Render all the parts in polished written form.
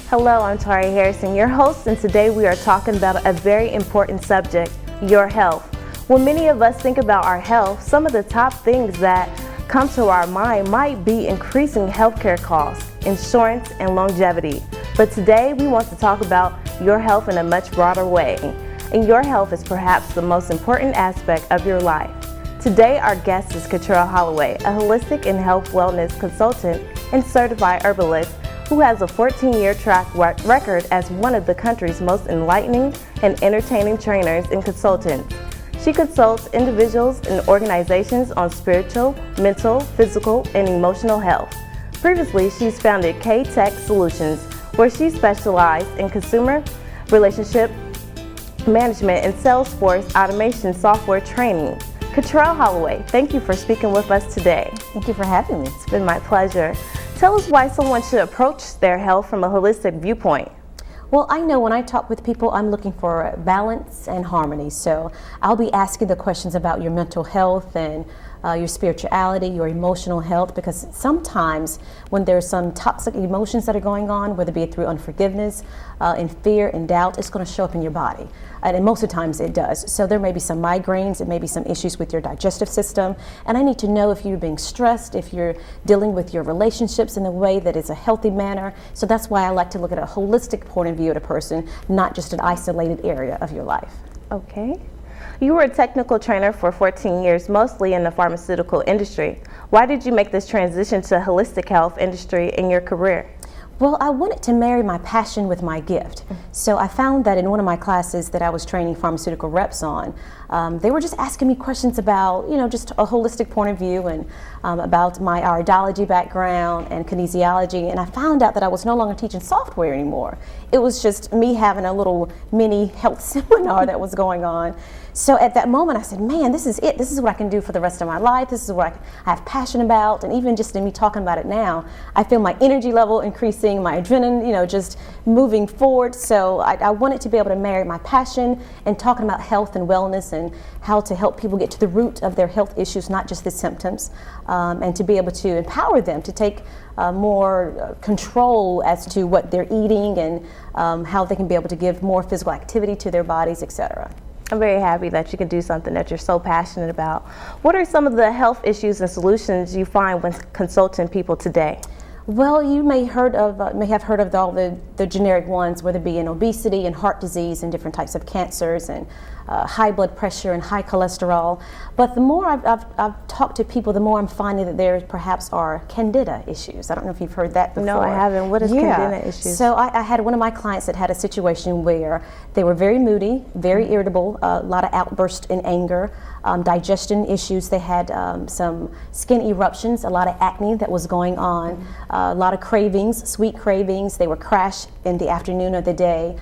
Hello, I'm Tari Harrison, your host, and today we are talking about a very important subject, your health. When many of us think about our health, some of the top things that come to our mind might be increasing healthcare costs, insurance, and longevity. But today we want to talk about your health in a much broader way. And your health is perhaps the most important aspect of your life. Today our guest is Katriel Holloway, a holistic and health wellness consultant and certified herbalist who has a 14-year track record as one of the country's most enlightening and entertaining trainers and consultants. She consults individuals and organizations on spiritual, mental, physical, and emotional health. Previously, she's founded K-Tech Solutions, where she specialized in consumer relationship management and Salesforce automation software training. Katriel Holloway, thank you for speaking with us today. Thank you for having me. It's been my pleasure. Tell us why someone should approach their health from a holistic viewpoint. Well, I know when I talk with people, I'm looking for balance and harmony. So I'll be asking the questions about your mental health and your spirituality, your emotional health, because sometimes when there's some toxic emotions that are going on, whether it be through unforgiveness and fear and doubt, it's going to show up in your body. And most of the times it does. So there may be some migraines, it may be some issues with your digestive system. And I need to know if you're being stressed, if you're dealing with your relationships in a way that is a healthy manner. So that's why I like to look at a holistic point of view of a person, not just an isolated area of your life. Okay. You were a technical trainer for 14 years, mostly in the pharmaceutical industry. Why did you make this transition to holistic health industry in your career? Well, I wanted to marry my passion with my gift. So I found that in one of my classes that I was training pharmaceutical reps on, they were just asking me questions about, just a holistic point of view and about my iridology background and kinesiology. And I found out that I was no longer teaching software anymore. It was just me having a little mini health seminar that was going on. So at that moment I said, man, this is it. This is what I can do for the rest of my life. This is what I have passion about. And even just in me talking about it now, I feel my energy level increasing, my adrenaline, just moving forward. So I wanted to be able to marry my passion and talking about health and wellness and how to help people get to the root of their health issues, not just the symptoms, and to be able to empower them to take more control as to what they're eating and how they can be able to give more physical activity to their bodies, etc. I'm very happy that you can do something that you're so passionate about. What are some of the health issues and solutions you find when consulting people today? Well, you may have heard of all the generic ones, whether it be in obesity and heart disease and different types of cancers and high blood pressure and high cholesterol. But the more I've talked to people, the more I'm finding that there perhaps are candida issues. I don't know if you've heard that before. No, I haven't. What is candida issues? So I had one of my clients that had a situation where they were very moody, very irritable, a lot of outbursts in anger, digestion issues. They had some skin eruptions, a lot of acne that was going on, a lot of cravings, sweet cravings. They were crash in the afternoon of the day.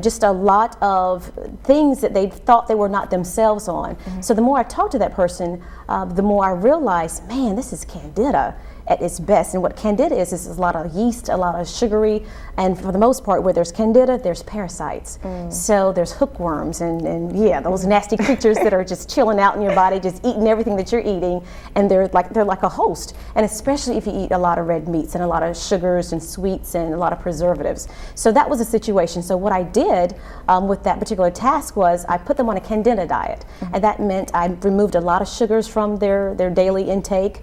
Just a lot of things that they thought they were not themselves on. So the more I talked to that person, the more I realized, man, this is candida at its best. And what candida is a lot of yeast, a lot of sugary, and for the most part, where there's candida, there's parasites. So there's hookworms and those nasty creatures that are just chilling out in your body, just eating everything that you're eating, and they're like a host. And especially if you eat a lot of red meats and a lot of sugars and sweets and a lot of preservatives. So that was a situation. So what I did with that particular task was I put them on a candida diet, and that meant I removed a lot of sugars from their daily intake.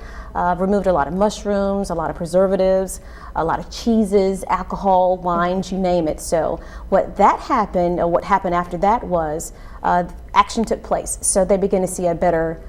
Removed a lot of mushrooms, a lot of preservatives, a lot of cheeses, alcohol, wines, you name it. So what happened after that was action took place. So they began to see a better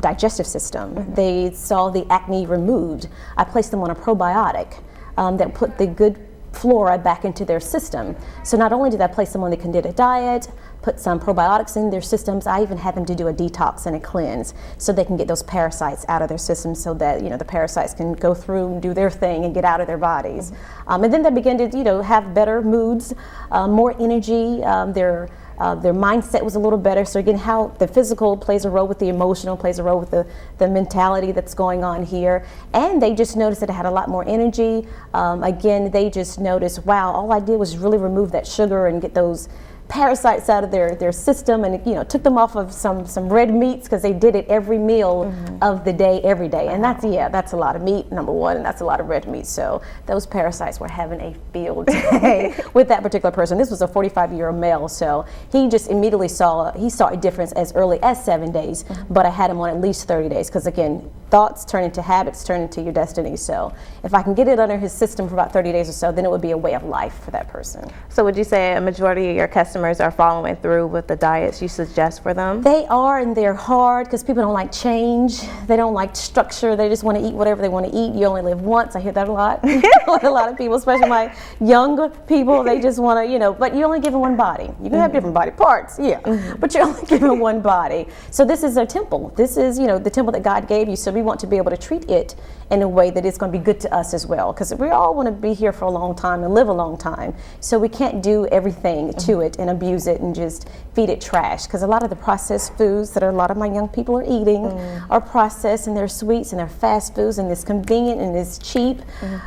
digestive system. They saw the acne removed. I placed them on a probiotic that put the good flora back into their system. So not only did I place them on the candida diet, put some probiotics in their systems, I even had them to do a detox and a cleanse so they can get those parasites out of their system so that the parasites can go through and do their thing and get out of their bodies. And then they began to have better moods, more energy, their mindset was a little better. So again, how the physical plays a role with the emotional, plays a role with the mentality that's going on here. And they just noticed that I had a lot more energy. Again, they just noticed, wow, all I did was really remove that sugar and get those parasites out of their system, and took them off of some red meats because they did it every meal of the day, every day. And that's a lot of meat, number one, and that's a lot of red meat. So those parasites were having a field day with that particular person. This was a 45-year-old male, so he just immediately saw a difference as early as 7 days, but I had him on at least 30 days because, again, thoughts turn into habits, turn into your destiny. So if I can get it under his system for about 30 days or so, then it would be a way of life for that person. So would you say a majority of your customers are following through with the diets you suggest for them? They are, and they're hard because people don't like change. They don't like structure. They just want to eat whatever they want to eat. You only live once. I hear that a lot. A lot of people, especially my younger people, they just want to, but you're only given one body. You can have different body parts, but you're only given one body. So this is a temple. This is, the temple that God gave you. So we want to be able to treat it in a way that it's going to be good to us as well, because we all want to be here for a long time and live a long time. So we can't do everything to it and abuse it and just feed it trash, because a lot of the processed foods that a lot of my young people are eating are processed, and they're sweets and they're fast foods, and it's convenient and it's cheap,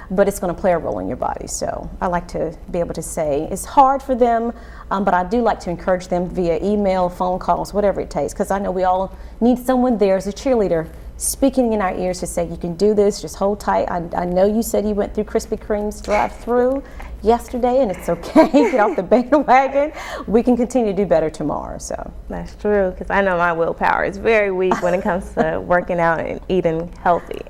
but it's going to play a role in your body. So I like to be able to say it's hard for them, but I do like to encourage them via email, phone calls, whatever it takes, because I know we all need someone there as a cheerleader speaking in our ears to say, you can do this, just hold tight. I know you said you went through Krispy Kreme's drive-through yesterday, and it's okay. Get off the bandwagon. We can continue to do better tomorrow. So that's true, because I know my willpower is very weak when it comes to working out and eating healthy.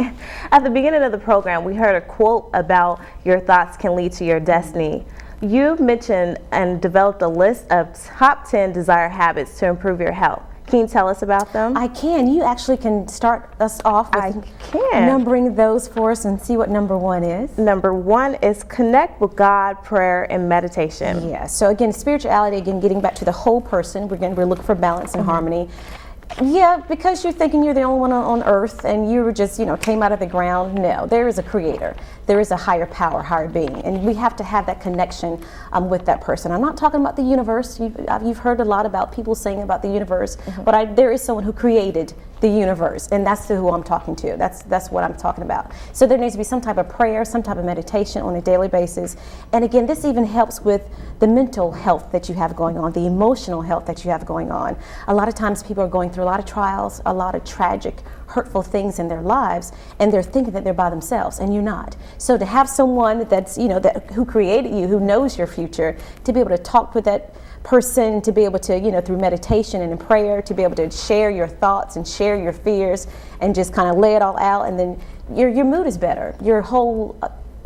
At the beginning of the program, we heard a quote about your thoughts can lead to your destiny. You mentioned and developed a list of top 10 desired habits to improve your health. Can you tell us about them? I can. You actually can start us off with numbering those for us and see what number 1 is. Number 1 is connect with God, prayer, and meditation. Yeah. So again, spirituality, again, getting back to the whole person, we're looking for balance and harmony. Yeah, because you're thinking you're the only one on earth and you were just, came out of the ground. No, there is a creator. There is a higher power, higher being. And we have to have that connection with that person. I'm not talking about the universe. You've heard a lot about people saying about the universe, but there is someone who created the universe, and that's who I'm talking to. That's what I'm talking about. So there needs to be some type of prayer, some type of meditation on a daily basis. And again, this even helps with the mental health that you have going on, the emotional health that you have going on. A lot of times people are going through a lot of trials, a lot of tragic, hurtful things in their lives, and they're thinking that they're by themselves, and you're not. So to have someone that's, who created you, who knows your future, to be able to talk with that person, to be able to, through meditation and in prayer, to be able to share your thoughts and share your fears and just kind of lay it all out, and then your mood is better. Your whole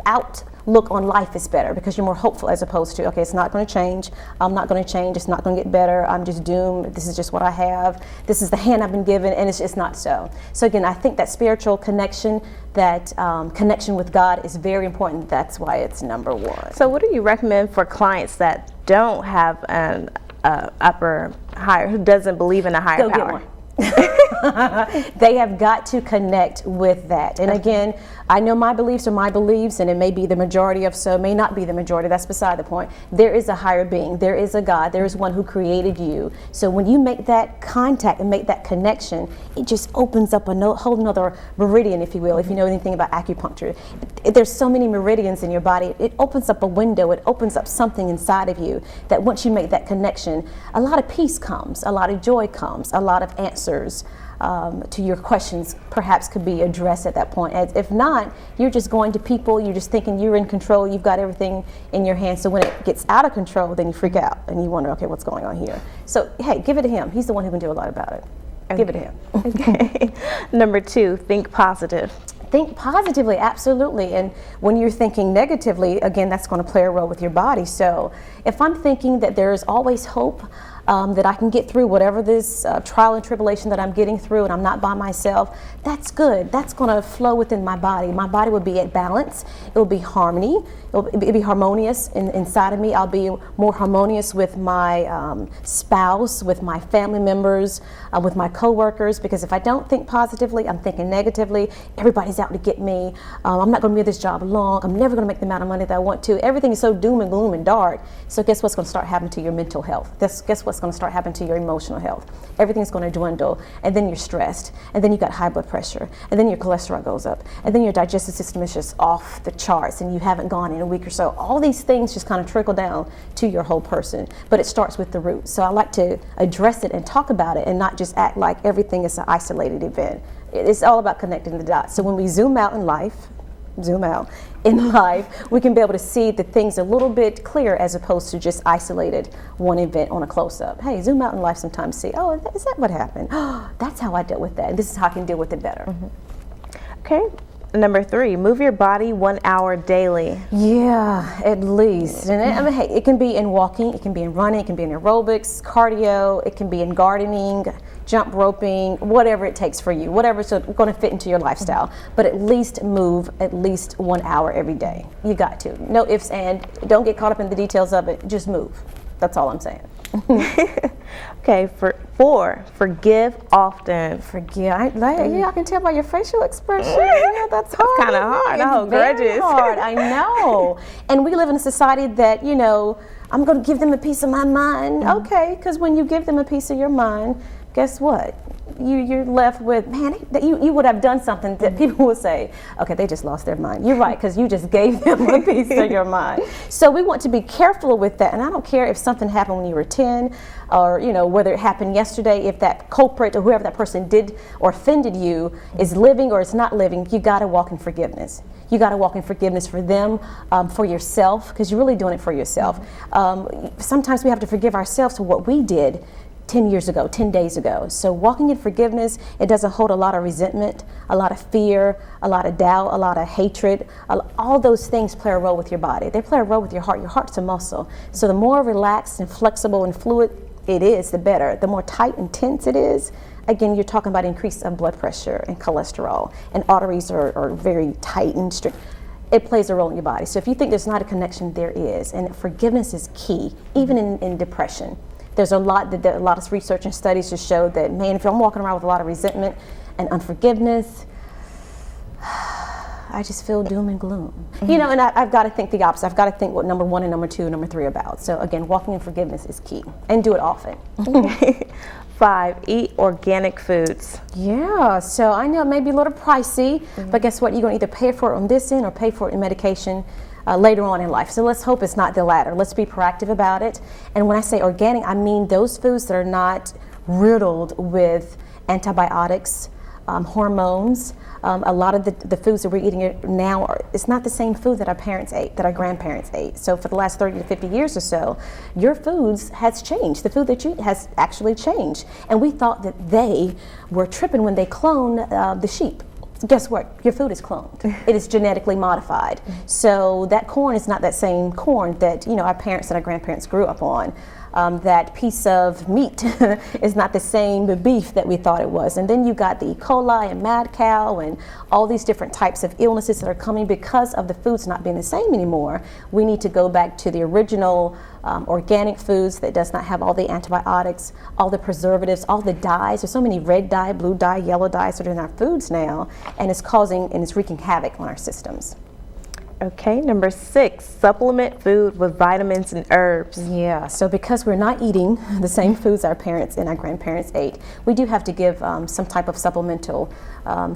outlook on life is better because you're more hopeful, as opposed to, okay, it's not going to change, I'm not going to change, it's not going to get better, I'm just doomed, this is just what I have, this is the hand I've been given, and it's just not so. So again, I think that spiritual connection, that connection with God is very important. That's why it's number 1. So what do you recommend for clients that don't have an higher, who doesn't believe in a higher power? Get one. They have got to connect with that. And again, I know my beliefs are my beliefs, and it may be the majority of, so it may not be the majority. That's beside the point. There is a higher being. There is a God. There is one who created you. So when you make that contact and make that connection, it just opens up a whole nother meridian, if you will, if you know anything about acupuncture. There's so many meridians in your body. It opens up a window. It opens up something inside of you that once you make that connection, a lot of peace comes, a lot of joy comes, a lot of answers to your questions perhaps could be addressed at that point. As if not, you're just going to people, you're just thinking you're in control, you've got everything in your hands. So when it gets out of control, then you freak out and you wonder, okay, what's going on here? So hey, give it to him. He's the one who can do a lot about it. Okay. Give it to him. Okay. Number 2, think positive. Think positively, absolutely. And when you're thinking negatively, again, that's going to play a role with your body. So if I'm thinking that there is always hope, that I can get through whatever this trial and tribulation that I'm getting through, and I'm not by myself, that's good. That's going to flow within my body. My body will be at balance. It will be harmony. It'll be harmonious inside of me. I'll be more harmonious with my spouse, with my family members, with my coworkers, because if I don't think positively, I'm thinking negatively, everybody's out to get me. I'm not going to be at this job long. I'm never going to make the amount of money that I want to. Everything is so doom and gloom and dark. So guess what's going to start happening to your mental health? Guess what's what's going to start happening to your emotional health. Everything's going to dwindle, and then you're stressed, and then you got high blood pressure, and then your cholesterol goes up, and then your digestive system is just off the charts, and you haven't gone in a week or so. All these things just kind of trickle down to your whole person, but it starts with the root. So I like to address it and talk about it and not just act like everything is an isolated event. It's all about connecting the dots. So when we zoom out in life, we can be able to see the things a little bit clearer as opposed to just isolated one event on a close-up. Hey, zoom out in life sometimes, see, oh, is that what happened? Oh, that's how I dealt with that, and this is how I can deal with it better. Okay. Number 3, move your body 1 hour daily. Yeah, at least. And I mean, hey, it can be in walking, it can be in running, it can be in aerobics, cardio, it can be in gardening, jump roping, whatever it takes for you, whatever's going to fit into your lifestyle. But at least move at least 1 hour every day. You got to. No ifs, and don't get caught up in the details of it. Just move. That's all I'm saying. Okay, for 4, forgive often. Forgive. I can tell by your facial expression. Yeah, that's hard. Kind of hard. I hold grudges. Hard. I know. And we live in a society that, I'm going to give them a piece of my mind. Okay, because when you give them a piece of your mind, guess what? You're left with, man, you would have done something that people would say, okay, they just lost their mind. You're right, because you just gave them a piece of your mind. So we want to be careful with that. And I don't care if something happened when you were 10 or, whether it happened yesterday, if that culprit or whoever that person did or offended you is living or is not living, you got to walk in forgiveness. You got to walk in forgiveness for them, for yourself, because you're really doing it for yourself. Sometimes we have to forgive ourselves for what we did 10 years ago, 10 days ago. So walking in forgiveness, it doesn't hold a lot of resentment, a lot of fear, a lot of doubt, a lot of hatred. All those things play a role with your body. They play a role with your heart. Your heart's a muscle. So the more relaxed and flexible and fluid it is, the better. The more tight and tense it is, again, you're talking about increase of blood pressure and cholesterol, and arteries are very tight and strict. It plays a role in your body. So if you think there's not a connection, there is. And forgiveness is key, even in depression. There's a lot of research and studies just show that, man, if I'm walking around with a lot of resentment and unforgiveness, I just feel doom and gloom. And I've got to think the opposite. I've got to think what number 1 and number 2 and number 3 are about. So again, walking in forgiveness is key, and do it often. 5, eat organic foods. Yeah, so I know it may be a little pricey, but guess what? You're going to either pay for it on this end or pay for it in medication later on in life. So let's hope it's not the latter. Let's be proactive about it. And when I say organic, I mean those foods that are not riddled with antibiotics, hormones. A lot of the foods that we're eating now, it's not the same food that our parents ate, that our grandparents ate. So for the last 30 to 50 years or so, your foods has changed. The food that you eat has actually changed. And we thought that they were tripping when they cloned the sheep. Guess what? Your food is cloned. It is genetically modified. So that corn is not that same corn that our parents and our grandparents grew up on. That piece of meat is not the same beef that we thought it was. And then you got the E. coli and mad cow and all these different types of illnesses that are coming because of the foods not being the same anymore. We need to go back to the original organic foods that does not have all the antibiotics, all the preservatives, all the dyes. There's so many red dye, blue dye, yellow dyes that are in our foods now, and it's causing and it's wreaking havoc on our systems. Okay, number 6, supplement food with vitamins and herbs. Yeah, so because we're not eating the same foods our parents and our grandparents ate, we do have to give some type of supplemental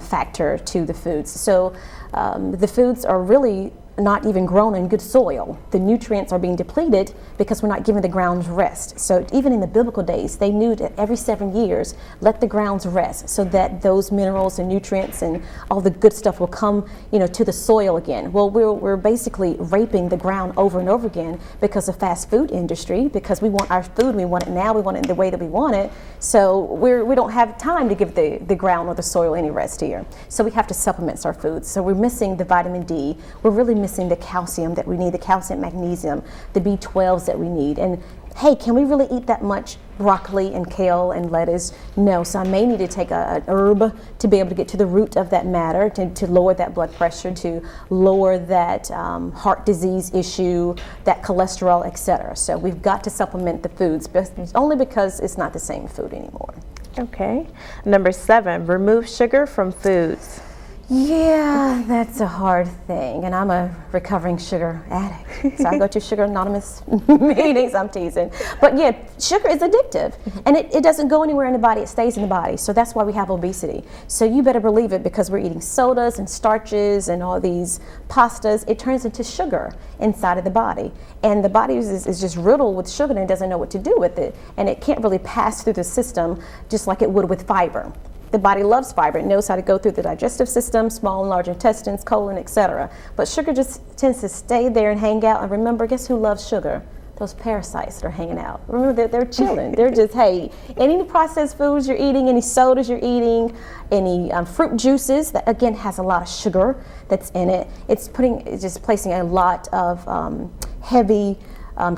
factor to the foods. So the foods are really not even grown in good soil. The nutrients are being depleted because we're not giving the grounds rest. So even in the biblical days, they knew that every 7 years, let the grounds rest so that those minerals and nutrients and all the good stuff will come, to the soil again. Well, we're basically raping the ground over and over again because of fast food industry, because we want our food, we want it now, we want it in the way that we want it. So we don't have time to give the ground or the soil any rest here. So we have to supplement our foods. So we're missing the vitamin D. We're really missing the calcium that we need, the calcium, magnesium, the B12s that we need. And hey, can we really eat that much broccoli and kale and lettuce? No, so I may need to take an herb to be able to get to the root of that matter, to lower that blood pressure, to lower that heart disease issue, that cholesterol, etc. So we've got to supplement the foods, but only because it's not the same food anymore. Okay. Number 7, remove sugar from foods. Yeah, that's a hard thing, and I'm a recovering sugar addict, so I go to Sugar Anonymous meetings. I'm teasing, but yeah, sugar is addictive, and it doesn't go anywhere in the body, it stays in the body, so that's why we have obesity. So you better believe it, because we're eating sodas and starches and all these pastas, it turns into sugar inside of the body, and the body is just riddled with sugar and it doesn't know what to do with it, and it can't really pass through the system just like it would with fiber. The body loves fiber. It knows how to go through the digestive system, small and large intestines, colon, etc. But sugar just tends to stay there and hang out. And remember, guess who loves sugar? Those parasites that are hanging out. Remember, they're chilling. They're just, hey, any processed foods you're eating, any sodas you're eating, any fruit juices, that again has a lot of sugar that's in it. It's just placing a lot of heavy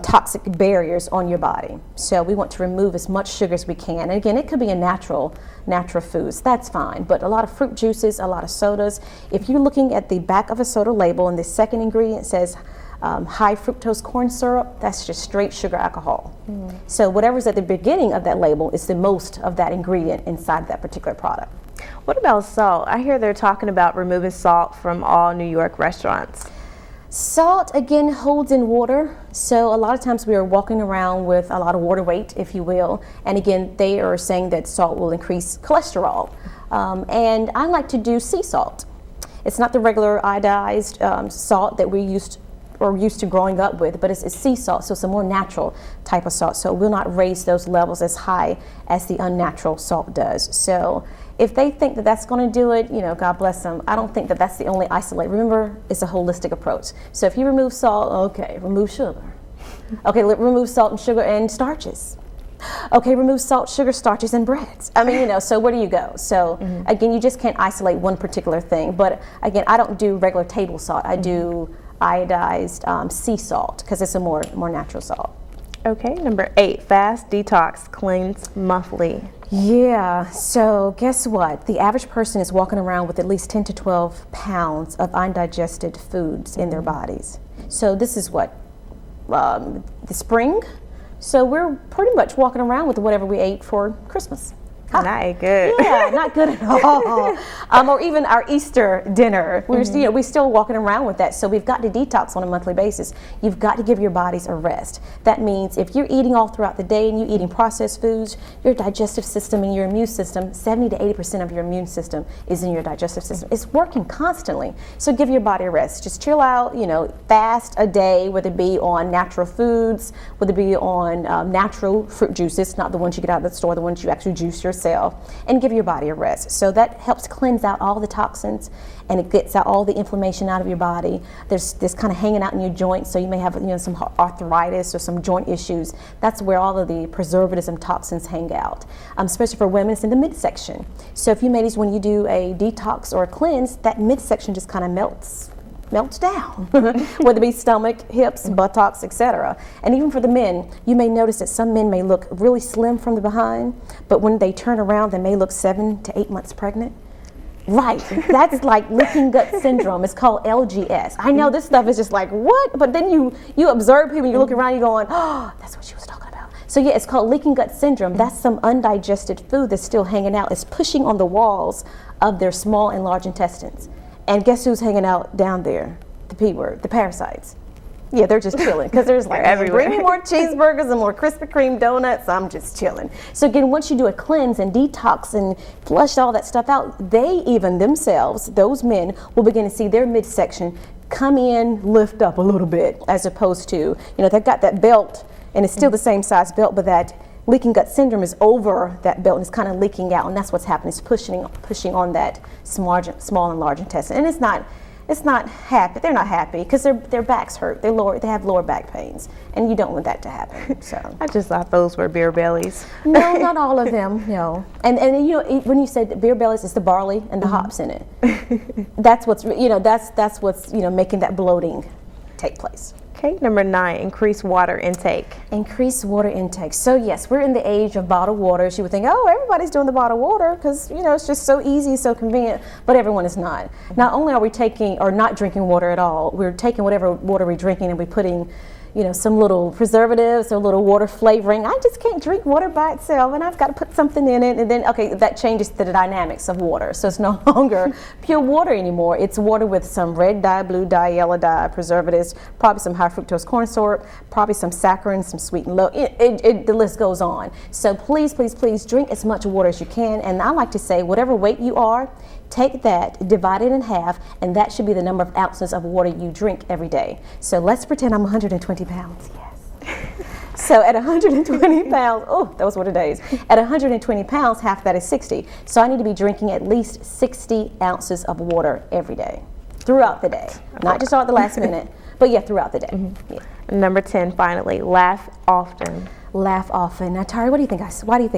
toxic barriers on your body. So we want to remove as much sugar as we can. And again, it could be in natural foods, that's fine. But a lot of fruit juices, a lot of sodas. If you're looking at the back of a soda label and the second ingredient says high fructose corn syrup, that's just straight sugar alcohol. So whatever's at the beginning of that label is the most of that ingredient inside that particular product. What about salt? I hear they're talking about removing salt from all New York restaurants. Salt, again, holds in water, so a lot of times we are walking around with a lot of water weight, if you will, and again, they are saying that salt will increase cholesterol, and I like to do sea salt. It's not the regular iodized salt that we used to growing up with, but it's sea salt, so it's a more natural type of salt, so it will not raise those levels as high as the unnatural salt does. So if they think that that's going to do it, you know, God bless them. I don't think that that's the only isolate. Remember, it's a holistic approach. So if you remove salt, okay, remove sugar. Okay, remove salt and sugar and starches. Okay, remove salt, sugar, starches, and breads. I mean, you know, so where do you go? So again, you just can't isolate one particular thing. But again, I don't do regular table salt. I do iodized sea salt because it's a more natural salt. Okay, number 8, fast, detox, cleanse monthly. Yeah, so guess what? The average person is walking around with at least 10 to 12 pounds of undigested foods in their bodies. So this is what, the spring? So we're pretty much walking around with whatever we ate for Christmas. Not good. Yeah, not good at all. Or even our Easter dinner. We're still walking around with that. So we've got to detox on a monthly basis. You've got to give your bodies a rest. That means if you're eating all throughout the day and you're eating processed foods, your digestive system and your immune system, 70 to 80% of your immune system is in your digestive system. It's working constantly. So give your body a rest. Just chill out, you know, fast a day, whether it be on natural foods, whether it be on natural fruit juices, not the ones you get out of the store, the ones you actually juice yourself, and give your body a rest. So that helps cleanse out all the toxins, and it gets out all the inflammation out of your body. There's this kind of hanging out in your joints, so you may have, you know, some arthritis or some joint issues. That's where all of the preservatives and toxins hang out. Especially for women, it's in the midsection. So if you ladies, when you do a detox or a cleanse, that midsection just kind of melts down, whether it be stomach, hips, buttocks, etc. And even for the men, you may notice that some men may look really slim from the behind, but when they turn around, they may look 7 to 8 months pregnant. Right, that's like leaking gut syndrome. It's called LGS. I know this stuff is just like, what? But then you observe people, you look around, you're going, oh, that's what she was talking about. So yeah, it's called leaking gut syndrome. That's some undigested food that's still hanging out. It's pushing on the walls of their small and large intestines. And guess who's hanging out down there? The P word, the parasites. Yeah, they're just chilling because there's like, bring me more cheeseburgers and more Krispy Kreme donuts. I'm just chilling. So again, once you do a cleanse and detox and flush all that stuff out, they even themselves, those men, will begin to see their midsection come in, lift up a little bit, as opposed to, you know, they've got that belt and it's still the same size belt, but that leaking gut syndrome is over that belt and it's kind of leaking out, and that's what's happening. It's pushing on that small and large intestine, and it's not happy. They're not happy because their backs hurt. They have lower back pains, and you don't want that to happen. So I just thought those were beer bellies. No, not all of them. No, and you know, when you said beer bellies, it's the barley and the hops in it. That's what's what's making that bloating take place. Okay, number 9, increase water intake. Increase water intake. So yes, we're in the age of bottled water. You would think, oh, everybody's doing the bottled water because, you know, it's just so easy, so convenient, but everyone is not. Not only are we taking or not drinking water at all, we're taking whatever water we're drinking and we're putting, some little preservatives or a little water flavoring. I just can't drink water by itself, and I've got to put something in it, and then, okay, that changes the dynamics of water. So it's no longer pure water anymore. It's water with some red dye, blue dye, yellow dye, preservatives, probably some high fructose corn syrup, probably some saccharin, some sweet and low. The list goes on. So please, please, please drink as much water as you can. And I like to say, whatever weight you are, take that, divide it in half, and that should be the number of ounces of water you drink every day. So let's pretend I'm 120 pounds. Yes. So at 120 pounds, oh, that was what it is. At 120 pounds, half that is 60. So I need to be drinking at least 60 ounces of water every day, throughout the day. Not just all at the last minute, but yeah, throughout the day. Mm-hmm. Yeah. Number 10, finally, laugh often. Laugh often. Now, Tari, why do you think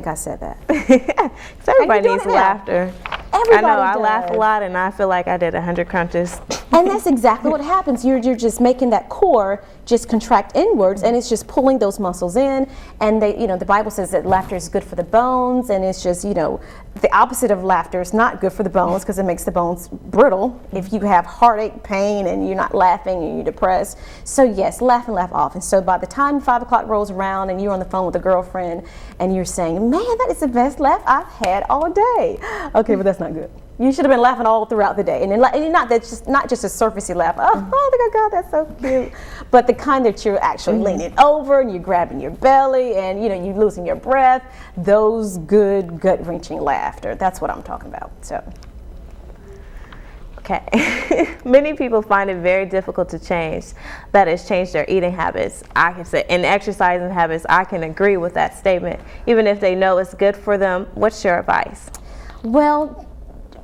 I said that? Because everybody needs laughter. Everybody I know, I does. laugh a lot, and I feel like I did 100 crunches. And that's exactly what happens. You're just making that core just contract inwards, and it's just pulling those muscles in. And the Bible says that laughter is good for the bones, and it's just, the opposite of laughter is not good for the bones because it makes the bones brittle. If you have heartache, pain, and you're not laughing and you're depressed. So yes, laugh and laugh often. So by the time 5 o'clock rolls around and you're on the phone with a girlfriend and you're saying, man, that is the best laugh I've had all day. Okay, but that's not good. You should have been laughing all throughout the day, and not just a surfacey laugh. Oh my God, that's so cute. But the kind that you're actually leaning over and you're grabbing your belly and you're losing your breath. Those good gut-wrenching laughter. That's what I'm talking about. So. Okay. Many people find it very difficult to change. That is, change their eating habits. I can say, and exercising habits. I can agree with that statement, even if they know it's good for them. What's your advice? Well,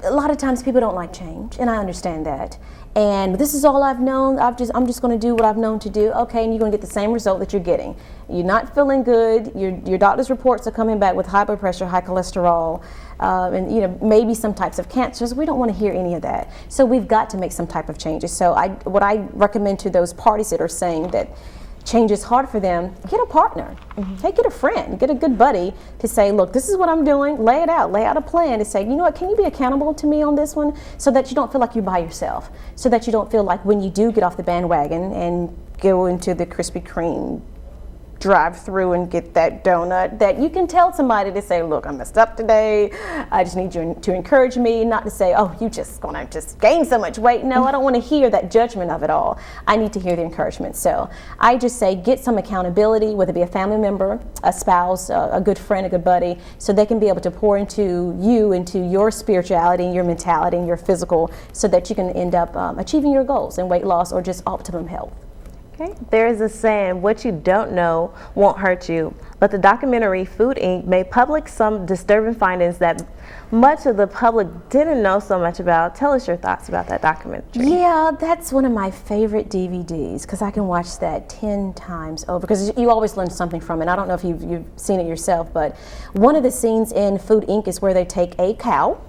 a lot of times people don't like change, and I understand that. And this is all I've known. I'm just going to do what I've known to do. Okay, and you're going to get the same result that you're getting. You're not feeling good. Your doctor's reports are coming back with high blood pressure, high cholesterol, and maybe some types of cancers. We don't want to hear any of that. So we've got to make some type of changes. So what I recommend to those parties that are saying that change is hard for them, get a partner. Hey, get a friend, get a good buddy to say, look, this is what I'm doing, lay it out, lay out a plan to say, you know what, can you be accountable to me on this one, so that you don't feel like you're by yourself, so that you don't feel like when you do get off the bandwagon and go into the Krispy Kreme drive through and get that donut, that you can tell somebody to say, look, I messed up today, I just need you to encourage me, not to say, oh, you just gonna just gain so much weight. No, I don't want to hear that judgment of it all. I need to hear the encouragement. So I just say get some accountability, whether it be a family member, a spouse, a good friend, a good buddy, so they can be able to pour into you, into your spirituality, your mentality, and your physical, so that you can end up achieving your goals in weight loss or just optimum health. Okay. There is a saying, what you don't know won't hurt you. But the documentary Food Inc. made public some disturbing findings that much of the public didn't know so much about. Tell us your thoughts about that documentary. Yeah, that's one of my favorite DVDs because I can watch that 10 times over because you always learn something from it. I don't know if you've seen it yourself, but one of the scenes in Food Inc. is where they take a cow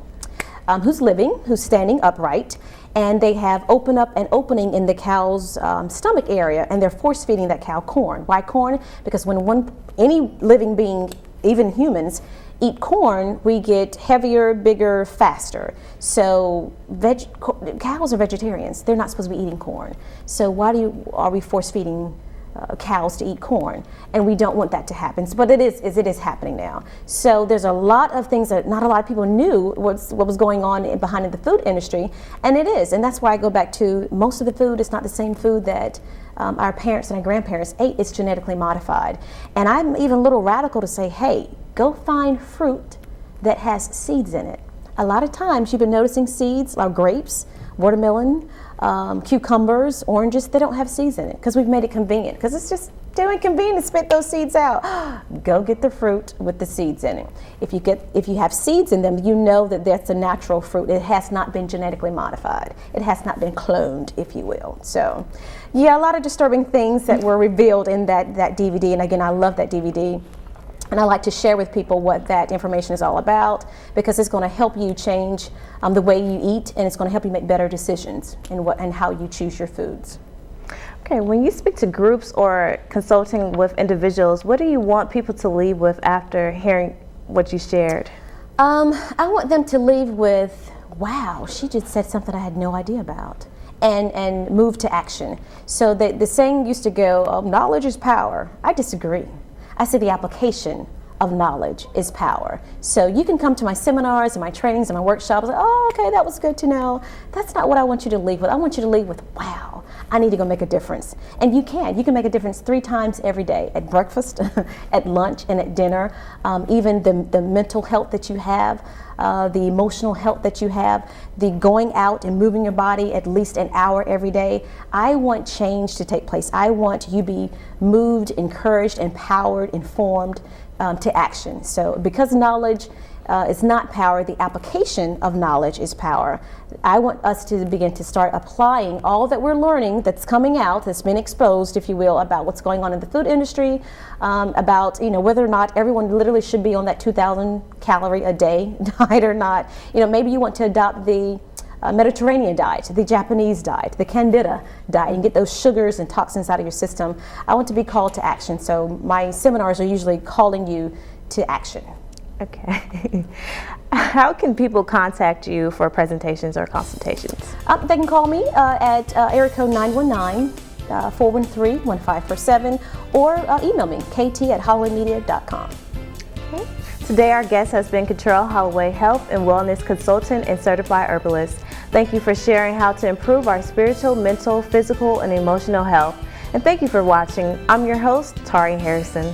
who's living, who's standing upright, and they have an opening in the cow's stomach area, and they're force feeding that cow corn. Why corn? Because when any living being, even humans, eat corn, we get heavier, bigger, faster. So cows are vegetarians. They're not supposed to be eating corn. So why are we force feeding cows to eat corn? And we don't want that to happen, but it is happening now. So there's a lot of things that not a lot of people knew what was going on behind the food industry, and it is, and that's why I go back to most of the food is not the same food that our parents and our grandparents ate. It's genetically modified, and I'm even a little radical to say, hey, go find fruit that has seeds in it. A lot of times you've been noticing seeds like grapes, watermelon, cucumbers, oranges, they don't have seeds in it because we've made it convenient, because it's just too inconvenient to spit those seeds out. Go get the fruit with the seeds in it. If you have seeds in them, you know that that's a natural fruit. It has not been genetically modified. It has not been cloned, if you will. So yeah, a lot of disturbing things that were revealed in that DVD, and again, I love that DVD. And I like to share with people what that information is all about, because it's going to help you change the way you eat, and it's going to help you make better decisions and how you choose your foods. Okay, when you speak to groups or consulting with individuals, what do you want people to leave with after hearing what you shared? I want them to leave with, wow, she just said something I had no idea about. and move to action. So the saying used to go, knowledge is power. I disagree. I say the application of knowledge is power. So you can come to my seminars and my trainings and my workshops, like, oh, okay, that was good to know. That's not what I want you to leave with. I want you to leave with, wow, I need to go make a difference. And you can make a difference 3 times every day, at breakfast, at lunch, and at dinner. Even the mental health that you have, the emotional health that you have, the going out and moving your body at least an hour every day. I want change to take place. I want you to be moved, encouraged, empowered, informed to action. So because knowledge is not power, the application of knowledge is power. I want us to begin to start applying all that we're learning that's coming out, that's been exposed, if you will, about what's going on in the food industry, about whether or not everyone literally should be on that 2,000 calorie a day diet or not. Maybe you want to adopt the Mediterranean diet, the Japanese diet, the Candida diet, and get those sugars and toxins out of your system. I want to be called to action. So my seminars are usually calling you to action. Okay. How can people contact you for presentations or consultations? They can call me at area code 919-413-1547 or email me, kt@hollowaymedia.com. Okay. Today our guest has been Katriel Holloway, health and wellness consultant and certified herbalist. Thank you for sharing how to improve our spiritual, mental, physical, and emotional health. And thank you for watching. I'm your host, Tari Harrison.